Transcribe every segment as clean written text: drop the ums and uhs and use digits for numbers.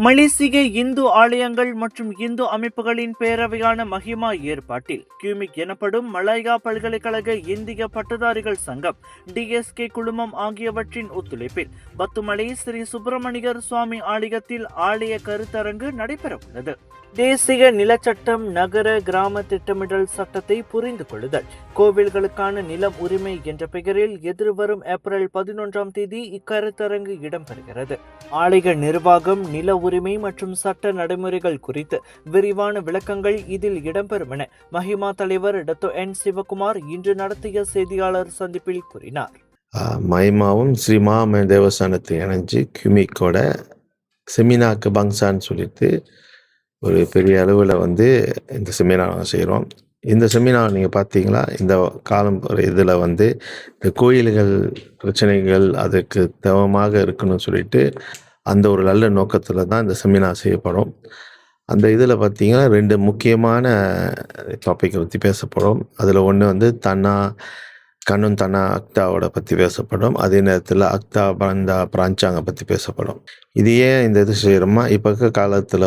மலேசிய இந்து ஆலயங்கள் மற்றும் இந்து அமைப்புகளின் பேரவையான மஹிமா ஏற்பாட்டில் கியூமிக் எனப்படும் மலாயா பல்கலைக்கழக இந்திய பட்டதாரிகள் சங்கம், DSK குழுமம் ஆகியவற்றின் ஒத்துழைப்பில் பத்துமலை ஸ்ரீ சுப்பிரமணியர் சுவாமி ஆலயத்தில் ஆலய கருத்தரங்கு நடைபெறவுள்ளது. தேசிய நிலச்சட்டம், நகர கிராம திட்டமிடல் சட்டத்தை புரிந்து கொள்ளுதல், கோவில்களுக்கான நிலம் உரிமை என்ற பெயரில் எதிர்வரும் ஏப்ரல் 11 இக்கருத்தரங்கு இடம்பெறுகிறது. ஆலய நிர்வாகம், நில உரிமை மற்றும் சட்ட நடைமுறைகள் குறித்து விரிவான விளக்கங்கள் இதில் இடம்பெறும் என மஹிமா தலைவர் Dr. N. சிவகுமார் இன்று நடத்திய செய்தியாளர் சந்திப்பில் கூறினார். மஹிமாவும் ஸ்ரீ மகாமேரு தேவஸ்தானத்தை இணைஞ்சு கியூமிக்கோட செமினா கெபாங்சான்னு சொல்லிட்டு ஒரு பெரிய அளவில் இந்த செமினார் செய்கிறோம். இந்த செமினார் நீங்கள் பார்த்தீங்களா, இந்த காலம் இதில் இந்த கோயில்கள் பிரச்சனைகள் அதுக்கு தவமாக இருக்கணும்னு சொல்லிட்டு அந்த ஒரு நல்ல நோக்கத்தில் தான் இந்த செமினார் செய்யப்படும். அந்த இதில் பார்த்தீங்கன்னா 2 முக்கியமான டாப்பிக்கை பற்றி பேசப்படும். அதில் ஒன்று கண்ணும் தன்னா அக்தாவோட பற்றி பேசப்படும். அதே நேரத்தில் அக்தா பந்தா பிராஞ்சாங்க பற்றி பேசப்படும். இது ஏன் இந்த இது செய்கிறோமா, இப்போ இருக்க காலத்தில்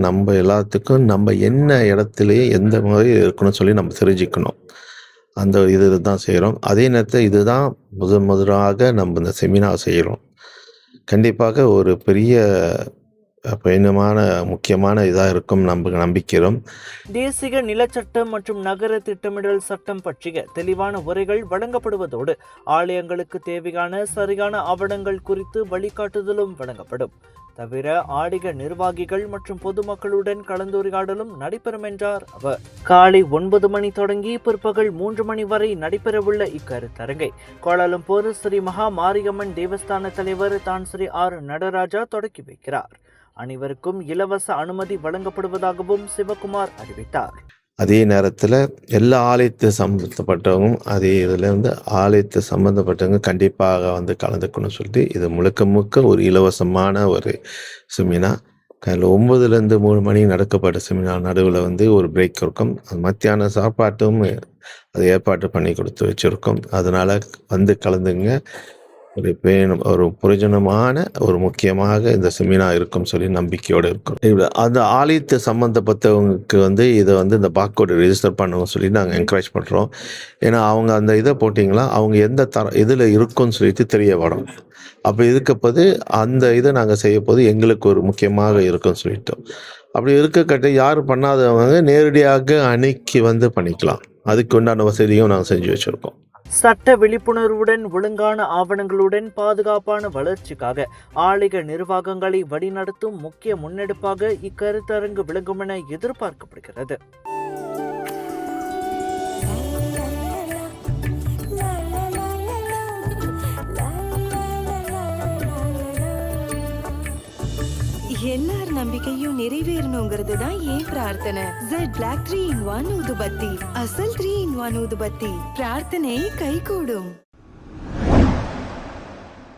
நம்ம எல்லாத்துக்கும் நம்ம என்ன இடத்துலையே எந்த மாதிரி இருக்கணும்னு சொல்லி நம்ம தெரிஞ்சுக்கணும். அந்த இது தான் செய்கிறோம். அதே நேரத்தில் இதுதான் முதலாக நம்ம இந்த செமினார் செய்கிறோம். கண்டிப்பாக ஒரு பெரிய முக்கியமான இதாக இருக்கும் நமக்கு நம்பிக்கிறோம். தேசிய நிலச்சட்டம் மற்றும் நகர திட்டமிடல் சட்டம் பற்றிய தெளிவான உரைகள் வழங்கப்படுவதோடு ஆலயங்களுக்கு தேவையான சரியான ஆவணங்கள் குறித்து வழிகாட்டுதலும் வழங்கப்படும். தவிர ஆலய நிர்வாகிகள் மற்றும் பொதுமக்களுடன் கலந்துரையாடலும் நடைபெறும் என்றார் அவர். காலை 9 மணி தொடங்கி பிற்பகல் 3 மணி வரை நடைபெறவுள்ள இக்கருத்தரங்கை கோலாலம்பூர் ஸ்ரீ மகா மாரியம்மன் தேவஸ்தான தலைவர் தான் ஸ்ரீ R. நடராஜா தொடக்கி வைக்கிறார். அனைவருக்கும் இலவச அனுமதி வழங்கப்படுவதாகவும் சிவகுமார் அறிவித்தார். அதே நேரத்தில் எல்லா ஆலயத்தை சம்பந்தப்பட்டவங்க அதே இதில் ஆலயத்தை சம்பந்தப்பட்டவங்க கண்டிப்பாக கலந்துக்கணும்னு சொல்லிட்டு இது முழுக்க ஒரு இலவசமான ஒரு செமினார். காலையில் 9லேருந்து 3 மணி நடக்கப்பட்ட செமினார் நடுவில் ஒரு பிரேக் இருக்கும். மத்தியான சாப்பாட்டும் அது ஏற்பாடு பண்ணி கொடுத்து வச்சுருக்கோம். அதனால் கலந்துங்க. ஒரு பிரயோஜனமான ஒரு முக்கியமாக இந்த செமினார் இருக்கும் சொல்லி நம்பிக்கையோடு இருக்கும். அந்த ஆலயத்தை சம்மந்தப்பட்டவங்களுக்கு இதை இந்த பார்க்கோடு ரெஜிஸ்டர் பண்ணவும் சொல்லி நாங்கள் என்கரேஜ் பண்ணுறோம். ஏன்னா அவங்க அந்த இதை போட்டிங்களா, அவங்க எந்த இதில் இருக்கும்னு சொல்லிட்டு தெரிய வரும். அப்படி இருக்கப்போது அந்த இதை நாங்கள் செய்ய போது எங்களுக்கு ஒரு முக்கியமாக இருக்கும்னு சொல்லிட்டோம். அப்படி இருக்க யார் பண்ணாதவங்க நேரடியாக அன்னைக்கு பண்ணிக்கலாம். அதுக்கு உண்டான வசதியும் நாங்கள் செஞ்சு வச்சுருக்கோம். சட்ட விழிப்புணர்வுடன் ஒழுங்கான ஆவணங்களுடன் பாதுகாப்பான வளர்ச்சிக்காக ஆலய நிர்வாகங்களை வழிநடத்தும் முக்கிய முன்னெடுப்பாக இக்கருத்தரங்கு விளங்கும் என எதிர்பார்க்கப்படுகிறது. எல்லார் நம்பிக்கையும் நிறைவேறணுங்கிறது தான் ஏன் பிரார்த்தனை. Z Black 3 in 1 ஊதுபத்தி, அசல் 3 in 1 ஊதுபத்தி, பிரார்த்தனை கைகூடும்.